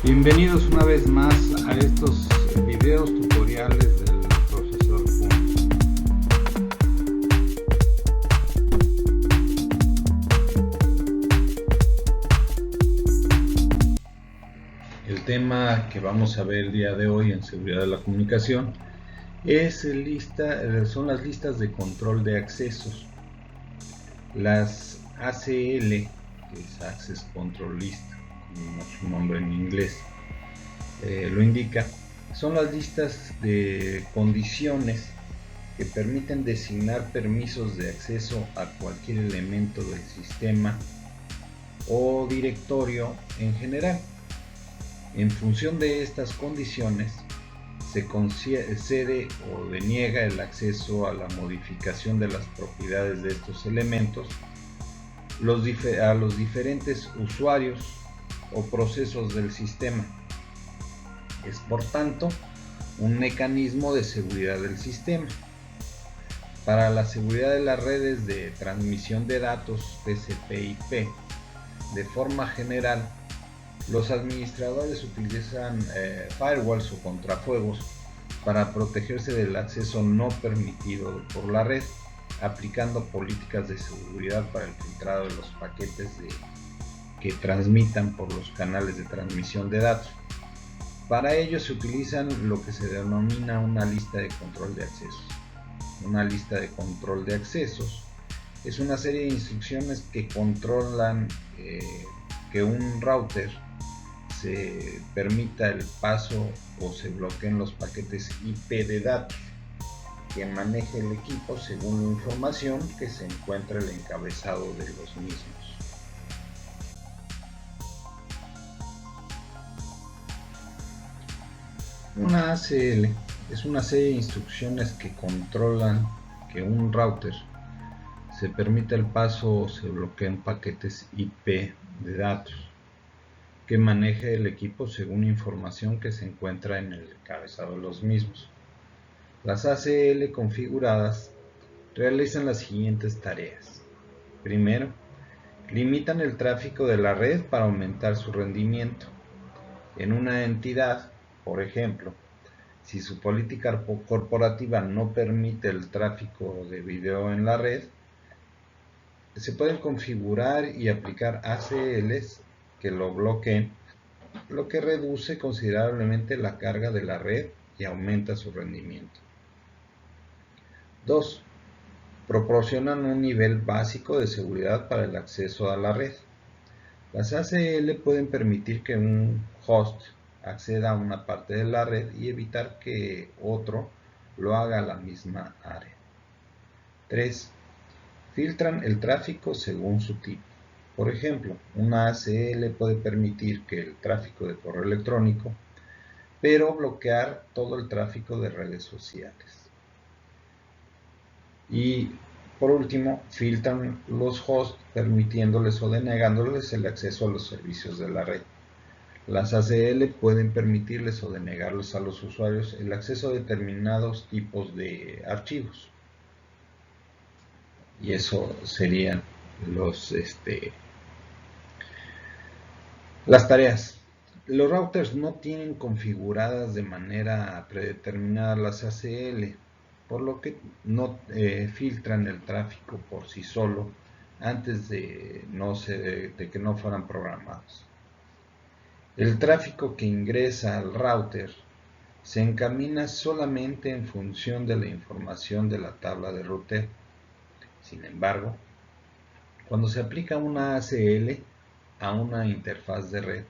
Bienvenidos una vez más a estos videos tutoriales del profesor Kun. El tema que vamos a ver el día de hoy en seguridad de la comunicación son las listas de control de accesos. Las ACL, que es Access Control List, como su nombre en inglés lo indica, son las listas de condiciones que permiten designar permisos de acceso a cualquier elemento del sistema o directorio en general. En función de estas condiciones, se concede o deniega el acceso a la modificación de las propiedades de estos elementos a los diferentes usuarios o procesos del sistema. Es por tanto un mecanismo de seguridad del sistema. Para la seguridad de las redes de transmisión de datos TCP/IP, de forma general, los administradores utilizan firewalls o contrafuegos para protegerse del acceso no permitido por la red, aplicando políticas de seguridad para el filtrado de los paquetes que transmitan por los canales de transmisión de datos. Para ello se utilizan lo que se denomina una lista de control de accesos. Una lista de control de accesos es una serie de instrucciones que controlan que un router se permita el paso o se bloqueen los paquetes IP de datos que maneje el equipo según la información que se encuentra en el encabezado de los mismos. Una ACL es una serie de instrucciones que controlan que un router se permita el paso o se bloqueen paquetes IP de datos que maneje el equipo según información que se encuentra en el encabezado de los mismos. Las ACL configuradas realizan las siguientes tareas. Primero, limitan el tráfico de la red para aumentar su rendimiento. En una entidad, por ejemplo, si su política corporativa no permite el tráfico de video en la red, se pueden configurar y aplicar ACLs que lo bloqueen, lo que reduce considerablemente la carga de la red y aumenta su rendimiento. 2. Proporcionan un nivel básico de seguridad para el acceso a la red. Las ACL pueden permitir que un host acceda a una parte de la red y evitar que otro lo haga a la misma área. 3. Filtran el tráfico según su tipo. Por ejemplo, una ACL puede permitir que el tráfico de correo electrónico, pero bloquear todo el tráfico de redes sociales. Y por último, filtran los hosts permitiéndoles o denegándoles el acceso a los servicios de la red. Las ACL pueden permitirles o denegarles a los usuarios el acceso a determinados tipos de archivos. Y eso serían las tareas. Los routers no tienen configuradas de manera predeterminada las ACL, por lo que no filtran el tráfico por sí solo antes de que no fueran programados. El tráfico que ingresa al router se encamina solamente en función de la información de la tabla de ruteo. Sin embargo, cuando se aplica una ACL a una interfaz de red,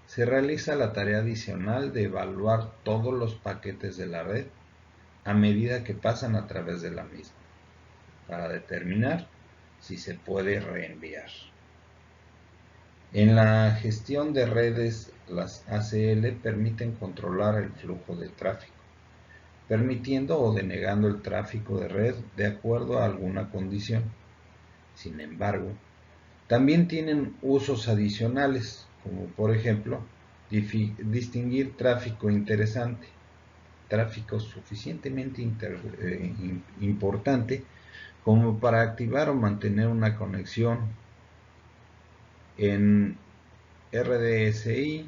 se realiza la tarea adicional de evaluar todos los paquetes de la red a medida que pasan a través de la misma, para determinar si se puede reenviar. En la gestión de redes, las ACL permiten controlar el flujo de tráfico, permitiendo o denegando el tráfico de red de acuerdo a alguna condición. Sin embargo, también tienen usos adicionales, como por ejemplo, distinguir tráfico interesante, tráfico suficientemente importante como para activar o mantener una conexión en RDSI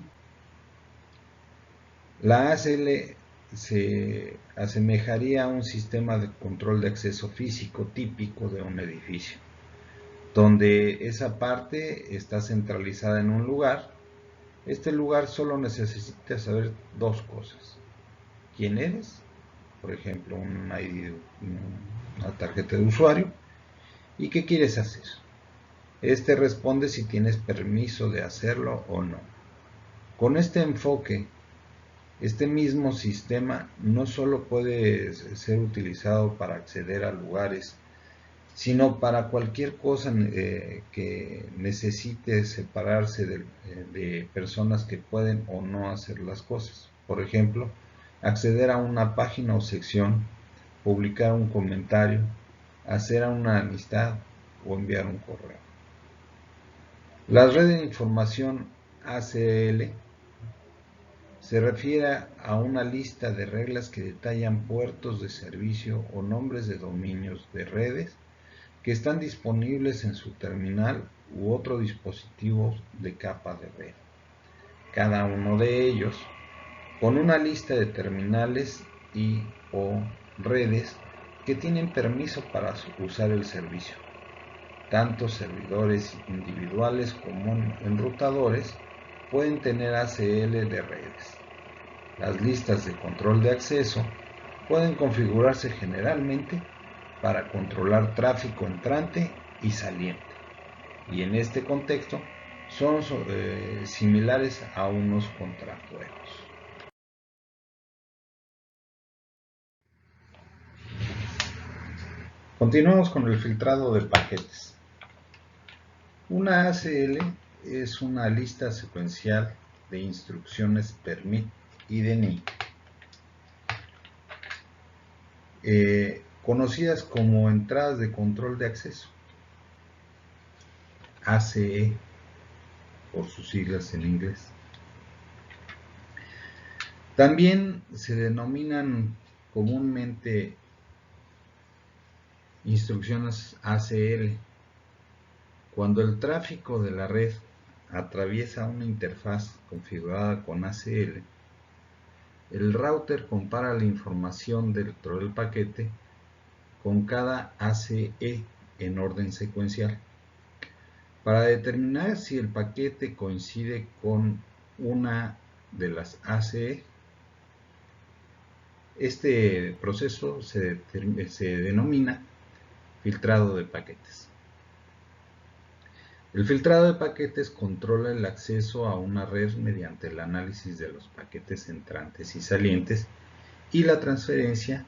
La ACL se asemejaría a un sistema de control de acceso físico típico de un edificio, donde esa parte está centralizada en un lugar. Este lugar solo necesita saber dos cosas: quién eres, por ejemplo, un ID, una tarjeta de usuario, y qué quieres hacer. Este responde si tienes permiso de hacerlo o no. Con este enfoque, este mismo sistema no solo puede ser utilizado para acceder a lugares, sino para cualquier cosa que necesite separarse de personas que pueden o no hacer las cosas. Por ejemplo, acceder a una página o sección, publicar un comentario, hacer una amistad o enviar un correo. La red de información ACL se refiere a una lista de reglas que detallan puertos de servicio o nombres de dominios de redes que están disponibles en su terminal u otro dispositivo de capa de red. Cada uno de ellos con una lista de terminales y o redes que tienen permiso para usar el servicio. Tanto servidores individuales como enrutadores pueden tener ACL de redes. Las listas de control de acceso pueden configurarse generalmente para controlar tráfico entrante y saliente, y en este contexto son similares a unos contrafuegos. Continuamos con el filtrado de paquetes. Una ACL es una lista secuencial de instrucciones permit y deny, conocidas como entradas de control de acceso, ACE por sus siglas en inglés. También se denominan comúnmente instrucciones ACL cuando el tráfico de la red atraviesa una interfaz configurada con ACL. El router compara la información dentro del paquete con cada ACE en orden secuencial para determinar si el paquete coincide con una de las ACE. Este proceso se denomina filtrado de paquetes. El filtrado de paquetes controla el acceso a una red mediante el análisis de los paquetes entrantes y salientes y la transferencia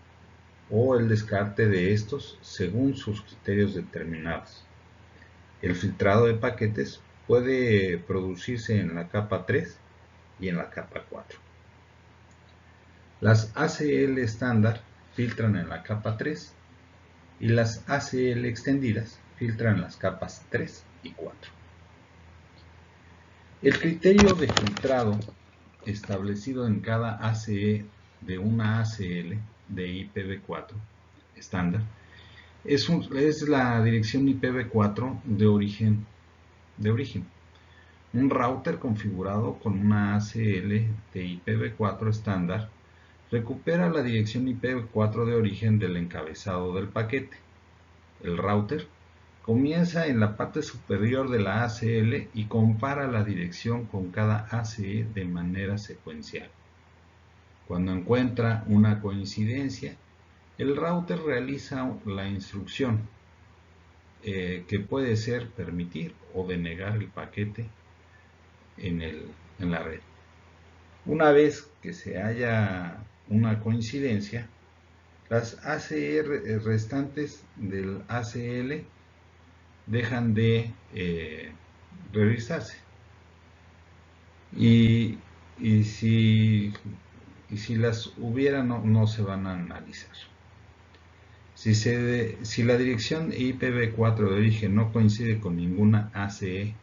o el descarte de estos según sus criterios determinados. El filtrado de paquetes puede producirse en la capa 3 y en la capa 4. Las ACL estándar filtran en la capa 3 y las ACL extendidas filtran en las capas 3 y 4. El criterio de filtrado establecido en cada ACE de una ACL de IPv4 estándar es la dirección IPv4 de origen. Un router configurado con una ACL de IPv4 estándar recupera la dirección IPv4 de origen del encabezado del paquete. El router comienza en la parte superior de la ACL y compara la dirección con cada ACE de manera secuencial. Cuando encuentra una coincidencia, el router realiza la instrucción que puede ser permitir o denegar el paquete en la red. Una vez que se haya una coincidencia, las ACE restantes del ACL dejan de revisarse y si las hubiera no se van a analizar. Si la dirección IPv4 de origen no coincide con ninguna ACE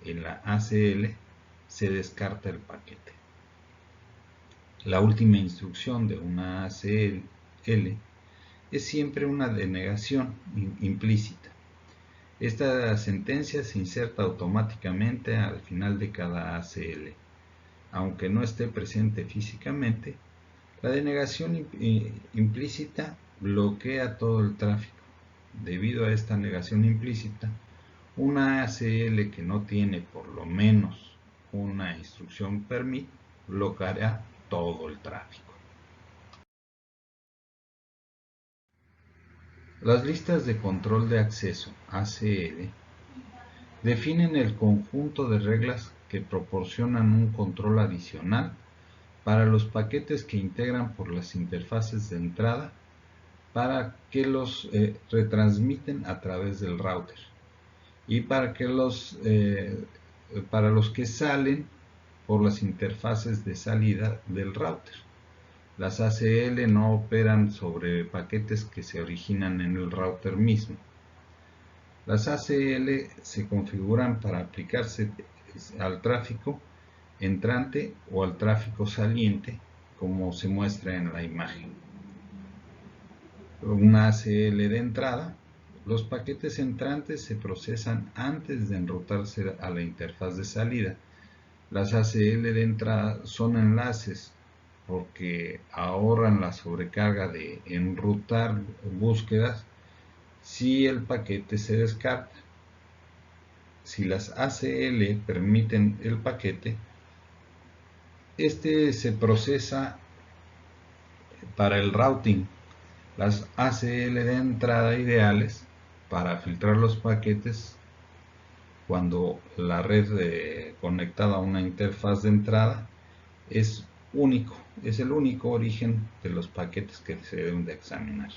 en la ACL, se descarta el paquete. La última instrucción de una ACL es siempre una denegación implícita. Esta sentencia se inserta automáticamente al final de cada ACL. aunque no esté presente físicamente, la denegación implícita bloquea todo el tráfico. Debido a esta negación implícita, una ACL que no tiene por lo menos una instrucción permit bloqueará todo el tráfico. Las listas de control de acceso ACL definen el conjunto de reglas que proporcionan un control adicional para los paquetes que integran por las interfaces de entrada para que los retransmiten a través del router y para los que salen por las interfaces de salida del router. Las ACL no operan sobre paquetes que se originan en el router mismo. Las ACL se configuran para aplicarse al tráfico entrante o al tráfico saliente, como se muestra en la imagen. Una ACL de entrada: los paquetes entrantes se procesan antes de enrutarse a la interfaz de salida. Las ACL de entrada son enlaces porque ahorran la sobrecarga de enrutar búsquedas si el paquete se descarta. Si las ACL permiten el paquete, este se procesa para el routing. Las ACL de entrada ideales para filtrar los paquetes cuando la red conectada a una interfaz de entrada es el único origen de los paquetes que se deben de examinar.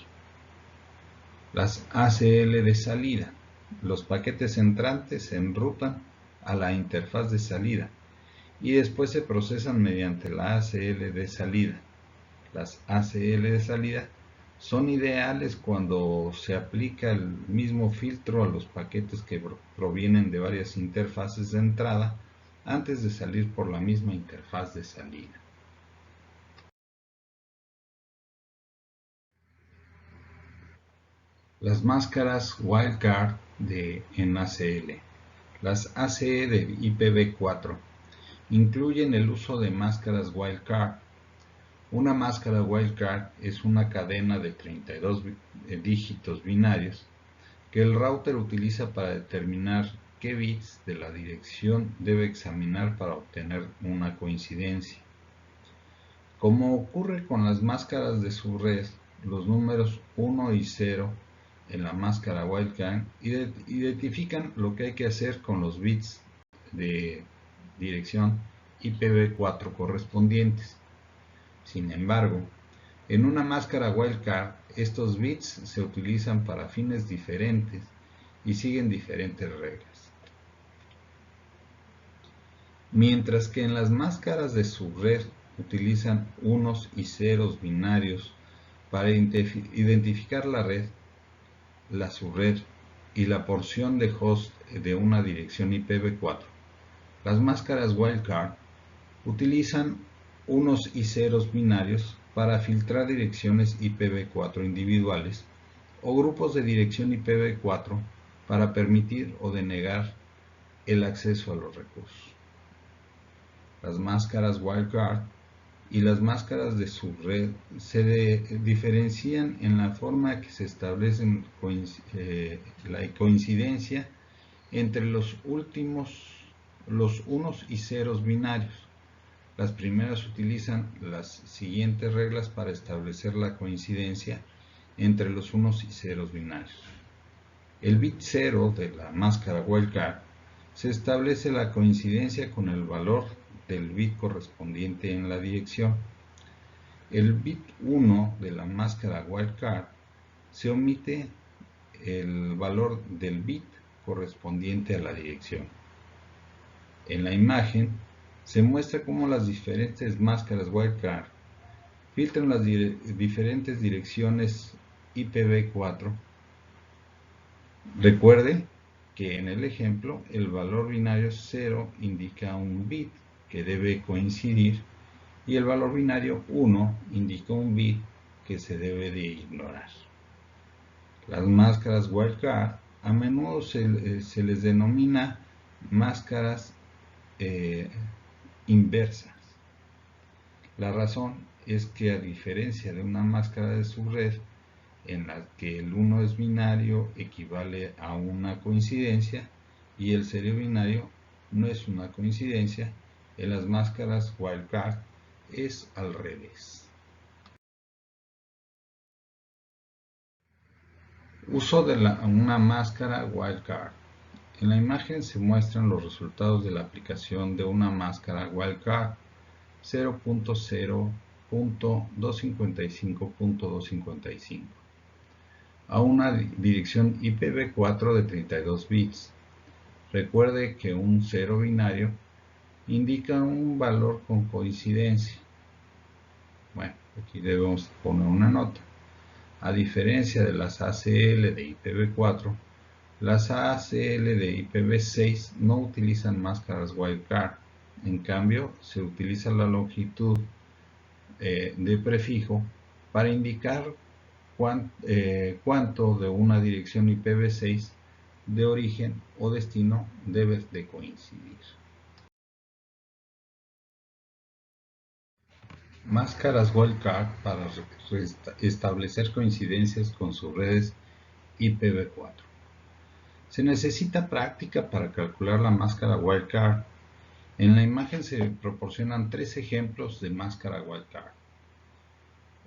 Las ACL de salida: los paquetes entrantes se enrutan a la interfaz de salida y después se procesan mediante la ACL de salida. Las ACL de salida son ideales cuando se aplica el mismo filtro a los paquetes que provienen de varias interfaces de entrada antes de salir por la misma interfaz de salida. Las máscaras wildcard en ACL. Las ACE de IPv4 incluyen el uso de máscaras wildcard. Una máscara wildcard es una cadena de 32 dígitos binarios que el router utiliza para determinar qué bits de la dirección debe examinar para obtener una coincidencia. Como ocurre con las máscaras de subred, los números 1 y 0 en la máscara wildcard identifican lo que hay que hacer con los bits de dirección IPv4 correspondientes. Sin embargo, en una máscara wildcard, estos bits se utilizan para fines diferentes y siguen diferentes reglas. Mientras que en las máscaras de subred utilizan unos y ceros binarios para identificar la red, la subred y la porción de host de una dirección IPv4, las máscaras wildcard utilizan unos y ceros binarios para filtrar direcciones IPv4 individuales o grupos de dirección IPv4 para permitir o denegar el acceso a los recursos. Las máscaras wildcard y las máscaras de subred se diferencian en la forma que se establecen la coincidencia entre los unos y ceros binarios. Las primeras utilizan las siguientes reglas para establecer la coincidencia entre los unos y ceros binarios. El bit 0 de la máscara wildcard se establece la coincidencia con el valor del bit correspondiente en la dirección. El bit 1 de la máscara wildcard se omite el valor del bit correspondiente a la dirección. En la imagen se muestra cómo las diferentes máscaras wildcard filtran las diferentes direcciones IPv4. Recuerde que en el ejemplo el valor binario 0 indica un bit que debe coincidir y el valor binario 1 indica un bit que se debe de ignorar. Las máscaras wildcard a menudo se les denomina máscaras inversas. La razón es que, a diferencia de una máscara de subred en la que el 1 es binario, equivale a una coincidencia, y el 0 binario no es una coincidencia, en las máscaras wildcard es al revés. Uso de una máscara wildcard. En la imagen se muestran los resultados de la aplicación de una máscara wildcard 0.0.255.255 a una dirección IPv4 de 32 bits. Recuerde que un 0 binario indica un valor con coincidencia. Bueno, aquí debemos poner una nota. A diferencia de las ACL de IPv4, las ACL de IPv6 no utilizan máscaras wildcard. En cambio, se utiliza la longitud de prefijo para indicar cuánto de una dirección IPv6 de origen o destino debe de coincidir. Máscaras wildcard para establecer coincidencias con subredes IPv4. Se necesita práctica para calcular la máscara wildcard. En la imagen se proporcionan 3 ejemplos de máscara wildcard.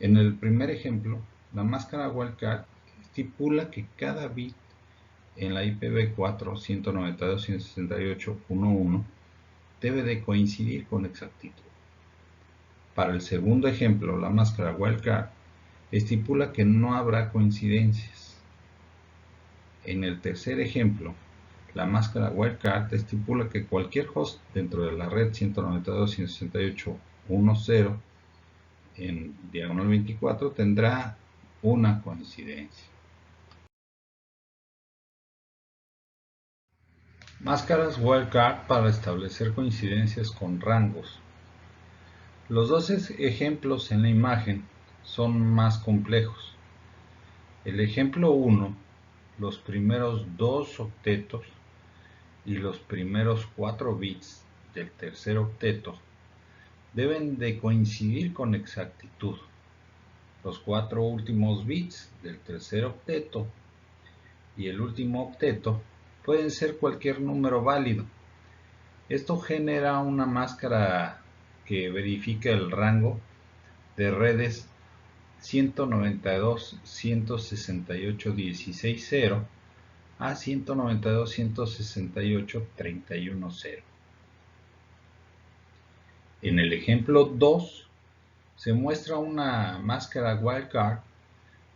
En el primer ejemplo, la máscara wildcard estipula que cada bit en la IPv4 192.168.1.1 debe de coincidir con exactitud. Para el segundo ejemplo, la máscara wildcard estipula que no habrá coincidencias. En el tercer ejemplo, la máscara wildcard estipula que cualquier host dentro de la red 192.168.1.0 en diagonal 24 tendrá una coincidencia. Máscaras wildcard para establecer coincidencias con rangos. Los dos ejemplos en la imagen son más complejos. El ejemplo 1, los primeros 2 octetos y los primeros 4 bits del tercer octeto deben de coincidir con exactitud. Los 4 últimos bits del tercer octeto y el último octeto pueden ser cualquier número válido. Esto genera una máscara que verifica el rango de redes 192.168.16.0 a 192.168.31.0. En el ejemplo 2 se muestra una máscara wildcard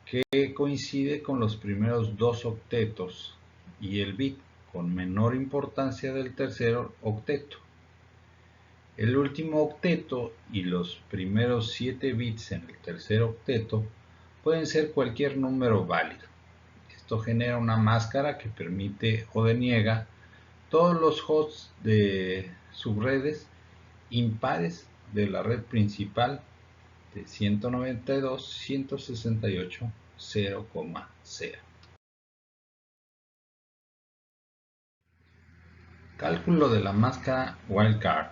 que coincide con los primeros 2 octetos y el bit con menor importancia del tercer octeto. El último octeto y los primeros 7 bits en el tercer octeto pueden ser cualquier número válido. Esto genera una máscara que permite o deniega todos los hosts de subredes impares de la red principal de 192.168.0,0. Cálculo de la máscara wildcard.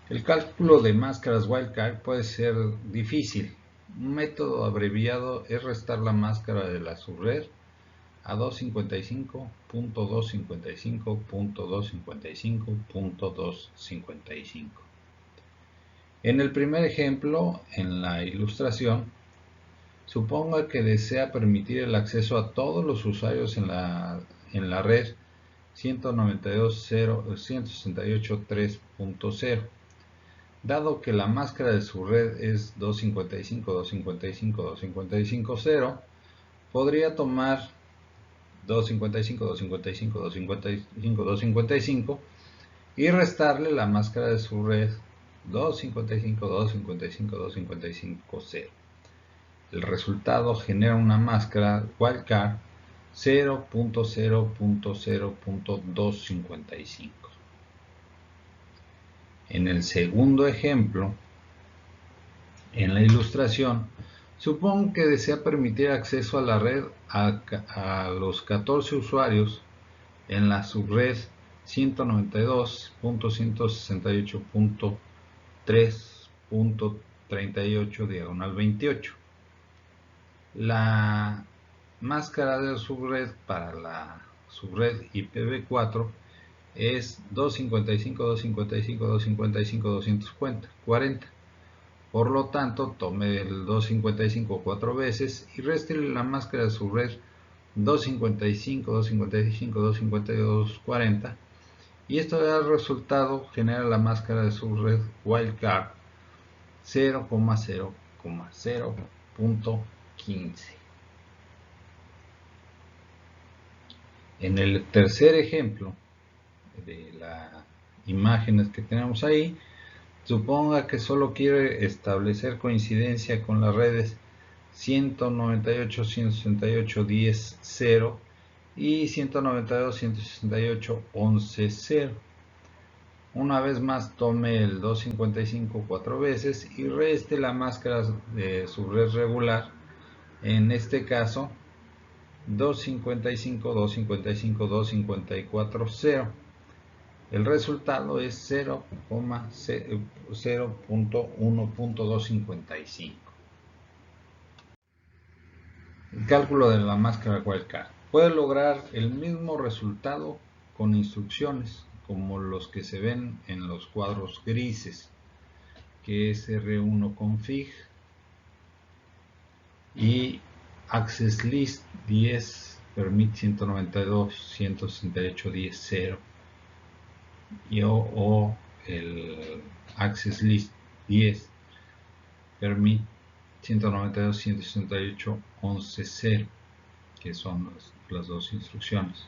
El cálculo de máscaras wildcard puede ser difícil. Un método abreviado es restar la máscara de la subred a 255.255.255.255. En el primer ejemplo, en la ilustración, suponga que desea permitir el acceso a todos los usuarios en la red 192.168.3.0. Dado que la máscara de su red es 255.255.255.0, podría tomar 255.255.255.255 y restarle la máscara de su red 255.255.255.0. El resultado genera una máscara wildcard 0.0.0.255. En el segundo ejemplo, en la ilustración, supongo que desea permitir acceso a la red a los 14 usuarios en la subred 192.168.3 0.38/28. La máscara de subred para la subred IPv4 es 255.255.255.240. Por lo tanto, tome el 255 cuatro veces y réstele la máscara de subred 255, 255, 252, 40, y esto da el resultado, genera la máscara de subred wildcard 0,0,0.15. En el tercer ejemplo de las imágenes que tenemos ahí, suponga que solo quiere establecer coincidencia con las redes 198.168.10.0 y 192.168.11.0. Una vez más, tome el 255 cuatro veces y reste la máscara de subred regular, en este caso 255, 255, 254, 0. El resultado es 0,1.255. El cálculo de la máscara wildcard puede lograr el mismo resultado con instrucciones como los que se ven en los cuadros grises, que es R1 config y access list 10 permit 192.168.10.0 o el access list 10 permit 192.168.11.0, que son las dos instrucciones.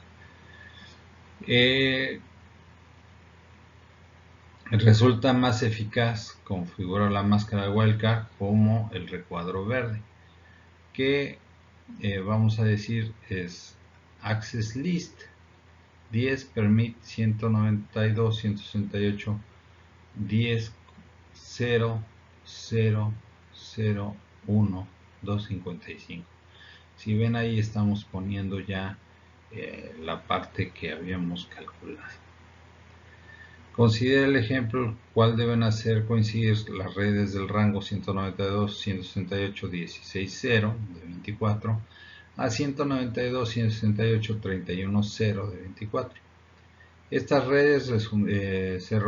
Resulta más eficaz configurar la máscara de wildcard como el recuadro verde, que vamos a decir es access list 10 permit 192.168.10.0.0.1.255. Si ven, ahí estamos poniendo ya la parte que habíamos calculado. Considere el ejemplo cuál deben hacer coincidir las redes del rango 192.168.16.0 de 24 a 192.168.31.0 de 24. Estas redes se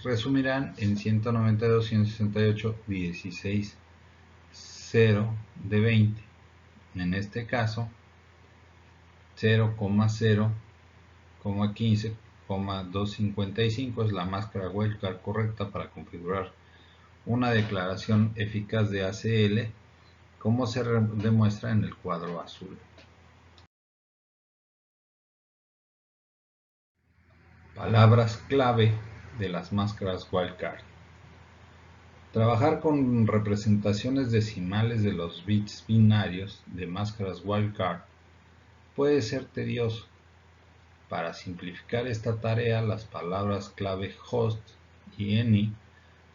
resumirán en 192.168.16.0 de 20. En este caso, 0,0,15,255 es la máscara wildcard correcta para configurar una declaración eficaz de ACL, como se demuestra en el cuadro azul. Palabras clave de las máscaras wildcard. Trabajar con representaciones decimales de los bits binarios de máscaras wildcard puede ser tedioso. Para simplificar esta tarea, las palabras clave host y any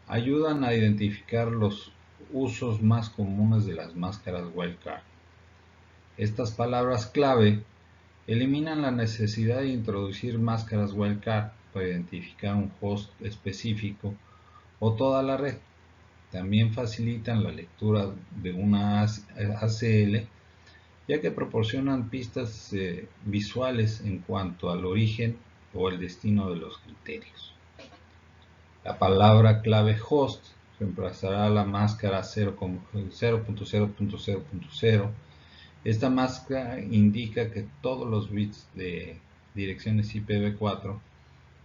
ayudan a identificar los usos más comunes de las máscaras wildcard. Estas palabras clave eliminan la necesidad de introducir máscaras wildcard para identificar un host específico o toda la red. También facilitan la lectura de una ACL, ya que proporcionan pistas visuales en cuanto al origen o el destino de los criterios. La palabra clave host reemplazará la máscara 0.0.0.0. Esta máscara indica que todos los bits de direcciones IPv4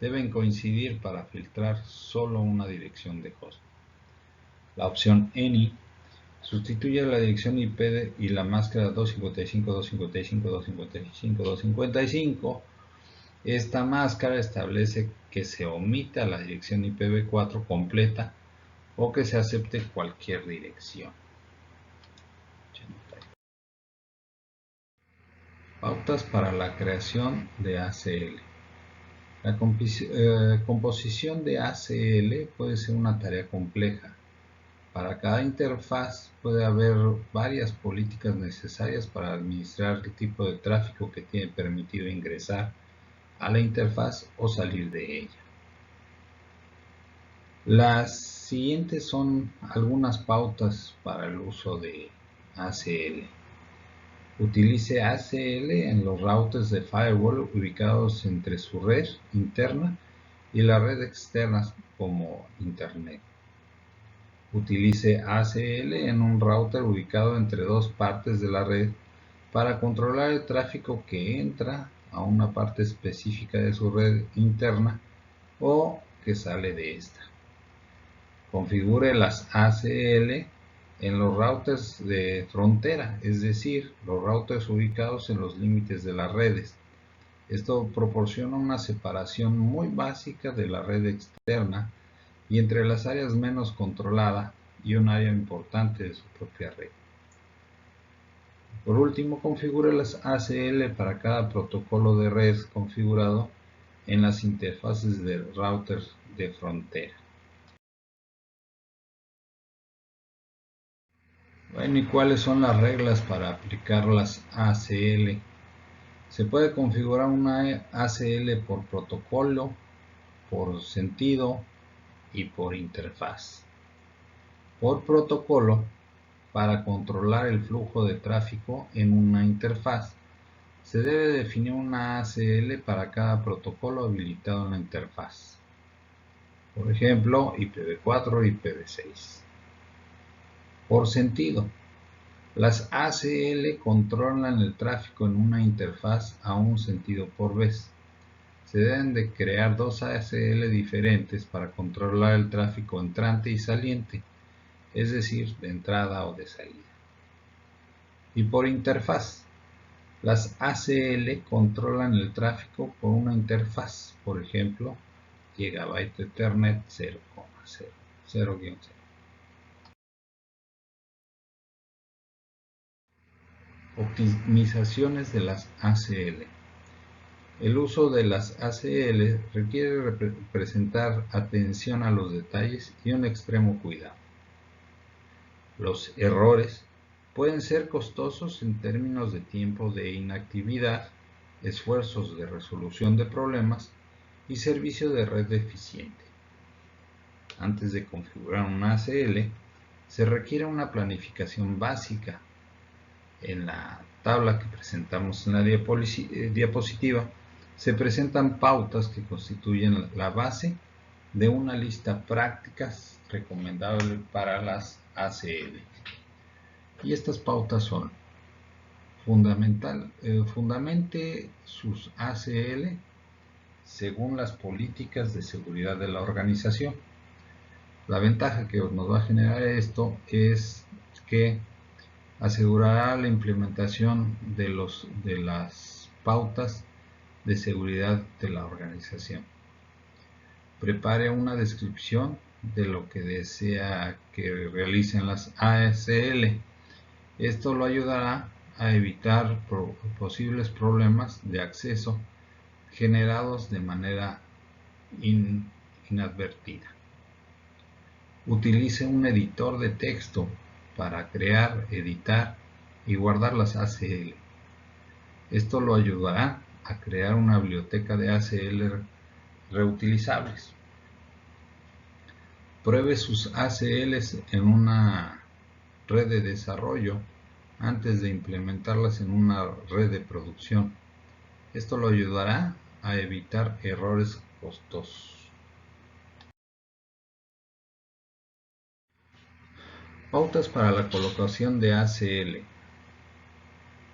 deben coincidir para filtrar solo una dirección de host. La opción any sustituye la dirección IP y la máscara 255.255.255.255. Esta máscara establece que se omita la dirección IPv4 completa o que se acepte cualquier dirección. Pautas para la creación de ACL. La composición de ACL puede ser una tarea compleja. Para cada interfaz puede haber varias políticas necesarias para administrar el tipo de tráfico que tiene permitido ingresar a la interfaz o salir de ella. Las siguientes son algunas pautas para el uso de ACL. Utilice ACL en los routers de firewall ubicados entre su red interna y la red externa como Internet. Utilice ACL en un router ubicado entre dos partes de la red para controlar el tráfico que entra a una parte específica de su red interna o que sale de esta. Configure las ACL en los routers de frontera, es decir, los routers ubicados en los límites de las redes. Esto proporciona una separación muy básica de la red externa y entre las áreas menos controladas y un área importante de su propia red. Por último, configure las ACL para cada protocolo de red configurado en las interfaces de routers de frontera. Bueno, ¿y cuáles son las reglas para aplicar las ACL? Se puede configurar una ACL por protocolo, por sentido y por interfaz. Por protocolo, para controlar el flujo de tráfico en una interfaz, se debe definir una ACL para cada protocolo habilitado en la interfaz. Por ejemplo, IPv4 y IPv6. Por sentido, las ACL controlan el tráfico en una interfaz a un sentido por vez. Se deben de crear dos ACL diferentes para controlar el tráfico entrante y saliente, es decir, de entrada o de salida. Y por interfaz, las ACL controlan el tráfico por una interfaz, por ejemplo, Gigabyte Ethernet 0,0. Optimizaciones de las ACL. El uso de las ACL requiere presentar atención a los detalles y un extremo cuidado. Los errores pueden ser costosos en términos de tiempo de inactividad, esfuerzos de resolución de problemas y servicio de red eficiente. Antes de configurar una ACL, se requiere una planificación básica. En la tabla que presentamos en la diapositiva, se presentan pautas que constituyen la base de una lista prácticas recomendable para las ACL. Y estas pautas son: fundamente sus ACL según las políticas de seguridad de la organización. La ventaja que nos va a generar esto es que asegurará la implementación de las pautas de seguridad de la organización. Prepare una descripción de lo que desea que realicen las ACL. Esto lo ayudará a evitar posibles problemas de acceso generados de manera inadvertida. Utilice un editor de texto para crear, editar y guardar las ACL. Esto lo ayudará a crear una biblioteca de ACL reutilizables. Pruebe sus ACLs en una red de desarrollo antes de implementarlas en una red de producción. Esto lo ayudará a evitar errores costosos. Pautas para la colocación de ACL.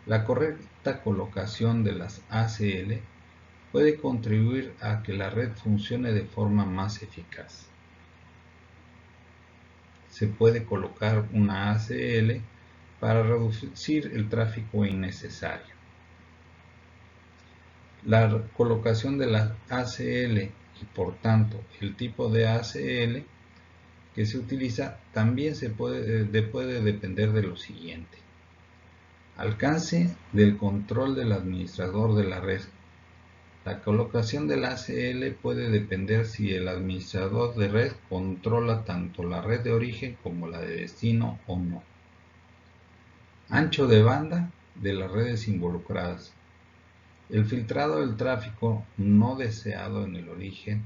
La correcta colocación de las ACL puede contribuir a que la red funcione de forma más eficaz. Se puede colocar una ACL para reducir el tráfico innecesario. La colocación de la ACL y por tanto el tipo de ACL que se utiliza también puede depender de lo siguiente: alcance del control del administrador de la red. La colocación del ACL puede depender si el administrador de red controla tanto la red de origen como la de destino o no. Ancho de banda de las redes involucradas. El filtrado del tráfico no deseado en el origen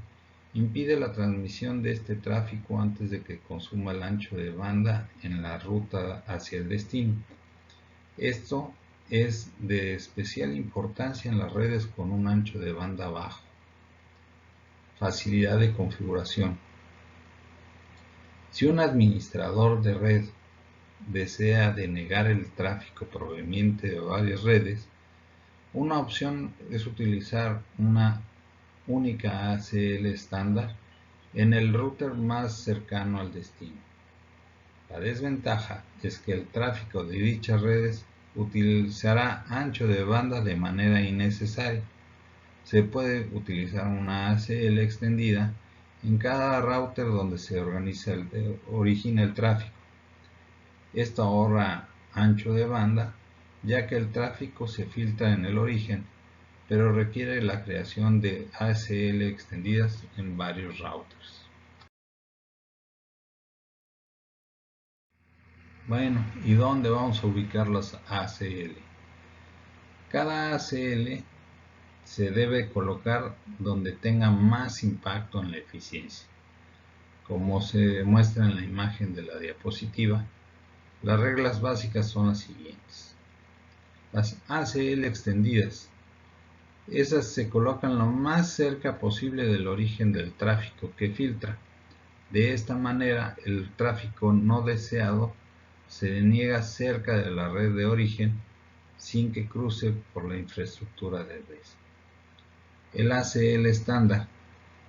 impide la transmisión de este tráfico antes de que consuma el ancho de banda en la ruta hacia el destino. Esto es de especial importancia en las redes con un ancho de banda bajo. Facilidad de configuración. Si un administrador de red desea denegar el tráfico proveniente de varias redes, una opción es utilizar una única ACL estándar en el router más cercano al destino. La desventaja es que el tráfico de dichas redes utilizará ancho de banda de manera innecesaria. Se puede utilizar una ACL extendida en cada router donde se origina el tráfico. Esto ahorra ancho de banda, ya que el tráfico se filtra en el origen, pero requiere la creación de ACL extendidas en varios routers. Bueno, ¿y dónde vamos a ubicar las ACL? Cada ACL se debe colocar donde tenga más impacto en la eficiencia. Como se muestra en la imagen de la diapositiva, las reglas básicas son las siguientes. Las ACL extendidas, esas se colocan lo más cerca posible del origen del tráfico que filtra. De esta manera, el tráfico no deseado se deniega cerca de la red de origen sin que cruce por la infraestructura de red. El ACL estándar.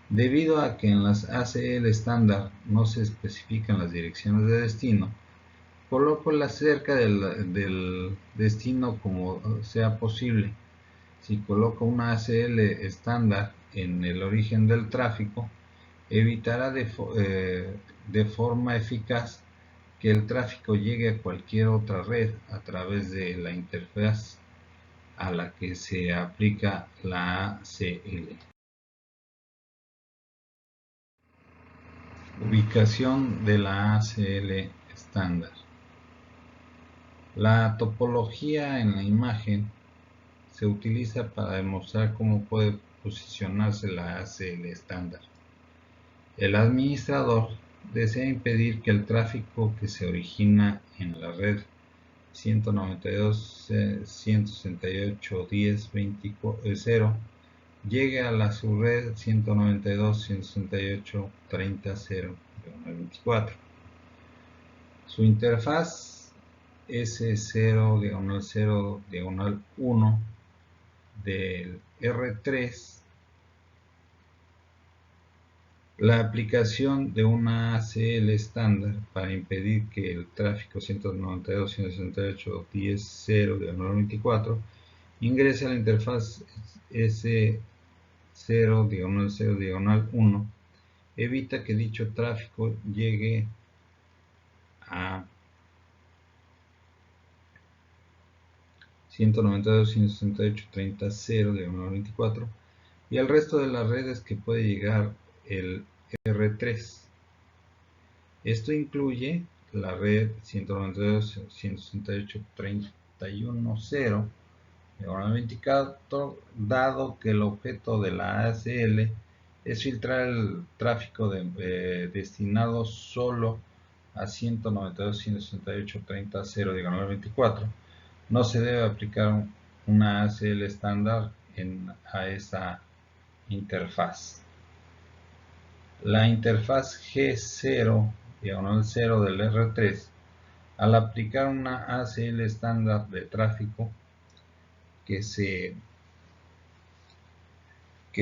Debido a que en las ACL estándar no se especifican las direcciones de destino, colócolas cerca del destino como sea posible. Si coloco una ACL estándar en el origen del tráfico, evitará de forma eficaz que el tráfico llegue a cualquier otra red a través de la interfaz a la que se aplica la ACL. Ubicación de la ACL estándar. La topología en la imagen se utiliza para demostrar cómo puede posicionarse la ACL estándar. El administrador desea impedir que el tráfico que se origina en la red 192.168.10.20 llegue a la subred 192.168.30.0/24. Su interfaz S0/0/1 del R3. La aplicación de una ACL estándar para impedir que el tráfico 192.168.10.0/24 ingrese a la interfaz S0/0/1 evita que dicho tráfico llegue a 192.168.30.0/24 y al resto de las redes que puede llegar el R3. Esto incluye la red 192.168.31.0/24, dado que el objeto de la ACL es filtrar el tráfico destinado solo a 192.168.30.0/24. No se debe aplicar una ACL estándar a esa interfaz. La interfaz G0/0 del R3, al aplicar una ACL estándar de tráfico que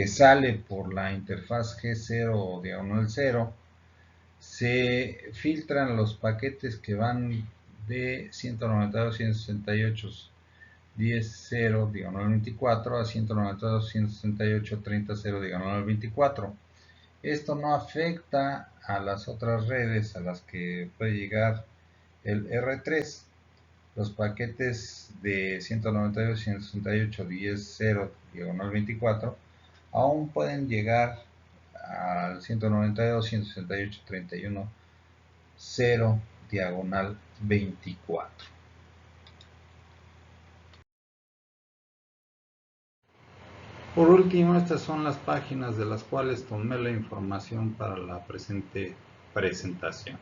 sale por la interfaz G0/0, se filtran los paquetes que van de 192.168.10.0/24 a 192.168.30.0/24. Esto no afecta a las otras redes a las que puede llegar el R3. Los paquetes de 192.168.10.0/24 aún pueden llegar al 192.168.30.0/24. Por último, estas son las páginas de las cuales tomé la información para la presente presentación.